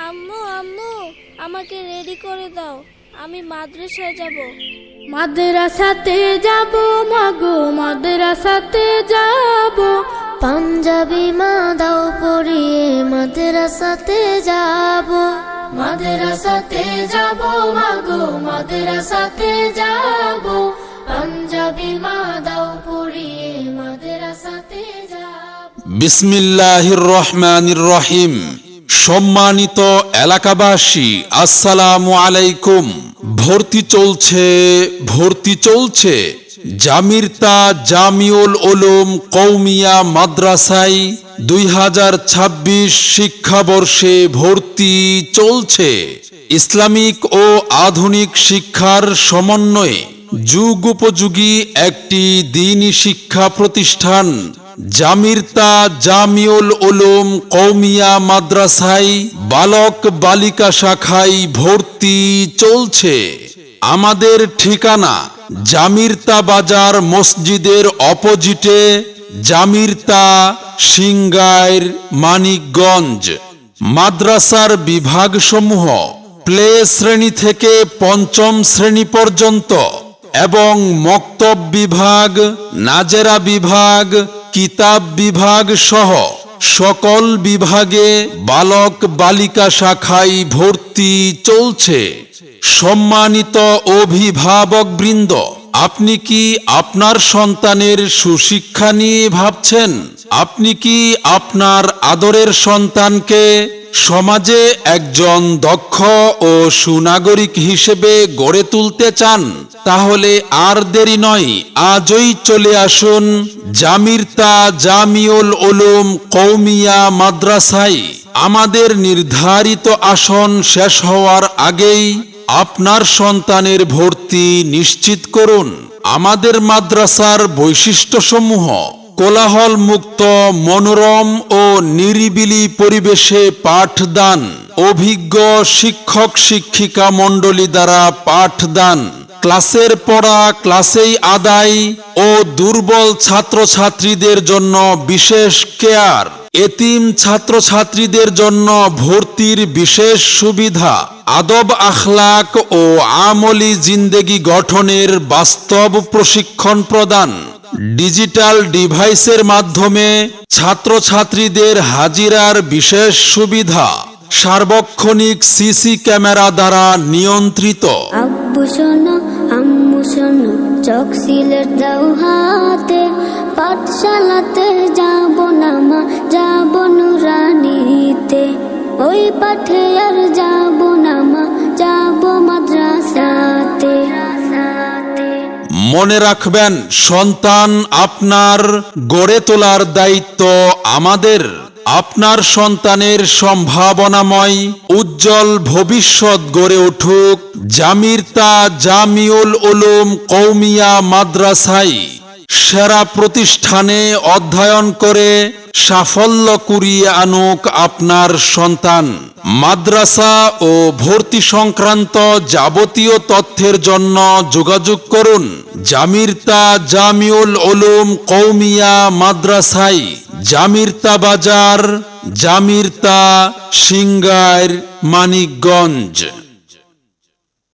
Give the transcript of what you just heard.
আম্মু আম্মু আমাকে রেডি করে দাও, আমি মাদ্রাসায় যাব। মাদ্রাসাতে যাব মাগো, মাদ্রাসাতে যাব। পাঞ্জাবি মা দাও পরিয়ে মাদ্রাসাতে যাব। মাদ্রাসাতে যাব মাগো, মাদ্রাসাতে যাব। পাঞ্জাবি মা দাও পরিয়ে মাদ্রাসাতে যাব। বিসমিল্লাহির রহমানির রহিম। সম্মানিত এলাকাবাসী, আসসালামু আলাইকুম। ভর্তি চলছে জামিরতা জামিউল উলুম কওমিয়া মাদ্রাসায় 2026 শিক্ষাবর্ষে ভর্তি চলছে। ইসলামিক ও আধুনিক শিক্ষার সমন্বয়ে যুগোপযোগী একটি দ্বীনি শিক্ষা প্রতিষ্ঠান জামিরতা জামিউল উলুম কওমিয়া মাদ্রাসায় বালক বালিকা শাখায় ভর্তি চলছে। আমাদের ঠিকানা জামিরতা বাজার মসজিদের অপোজিটে, জামিরতা, সিংগাইর, মানিকগঞ্জ। মাদ্রাসার বিভাগসমূহ প্লে শ্রেণী থেকে পঞ্চম শ্রেণী পর্যন্ত এবং মক্তব বিভাগ, নাজেরা বিভাগ, কিতাব বিভাগ সহ সকল বিভাগে বালক বালিকা শাখায় ভর্তি চলছে। সম্মানিত অভিভাবকবৃন্দ, আপনি কি আপনার সন্তানের সুশিক্ষা নিয়ে ভাবছেন? আপনি কি আপনার আদরের সন্তানকে সমাজে একজন দক্ষ ও সুনাগরিক হিসেবে গড়ে তুলতে চান? তাহলে আর দেরি নয়, আজই চলে আসুন জামিরতা জামিউল উলুম কওমিয়া মাদ্রাসায়। আমাদের নির্ধারিত আসন শেষ হওয়ার আগেই আপনার সন্তানের ভর্তি নিশ্চিত করুন। আমাদের মাদ্রাসার বৈশিষ্ট্যসমূহ: কোলাহল মুক্ত মনোরম ও নিরিবিলি পরিবেশে পাঠদান, অভিজ্ঞ শিক্ষক শিক্ষিকা মণ্ডলী দ্বারা পাঠদান, ক্লাসের পড়া ক্লাসেই আদায় ও দুর্বল ছাত্রছাত্রীদের জন্য বিশেষ কেয়ার, এতিম ছাত্রছাত্রীদের জন্য ভর্তির বিশেষ সুবিধা, আদব আখলাক ও আমলি জিন্দেগি গঠনের বাস্তব প্রশিক্ষণ প্রদান, ডিজিটাল ডিভাইসের মাধ্যমে ছাত্রছাত্রীদের হাজিরার বিশেষ সুবিধা, সার্বক্ষণিক সিসি ক্যামেরা দ্বারা নিয়ন্ত্রিত। আব্বু শোনো আম্মু শোনো, চক সিলেট দাও হাতে। পাঠশালাতে যাব না মা, যাব নুরানিতে। ওই পাঠে আর যাব না মা, যাব মাদ্রাসাতে। মনে রাখবেন, সন্তান আপনার, গড়ে তোলার দায়িত্ব আমাদের। আপনার সন্তানের সম্ভাবনাময় উজ্জ্বল ভবিষ্যৎ গড়ে উঠুক জামিরতা জামিউল উলুম কওমিয়া মাদ্রাসায়। সেরা প্রতিষ্ঠানে অধ্যয়ন করে সাফল্য কুড়িয়ে আনুক আপনার সন্তান। মাদ্রাসা ও ভর্তি সংক্রান্ত যাবতীয় তথ্যের জন্য যোগাযোগ করুন জামিরতা জামিউল উলুম কওমিয়া মাদ্রাসায়, জামিরতা বাজার, জামিরতা, সিংগাইর, মানিকগঞ্জ।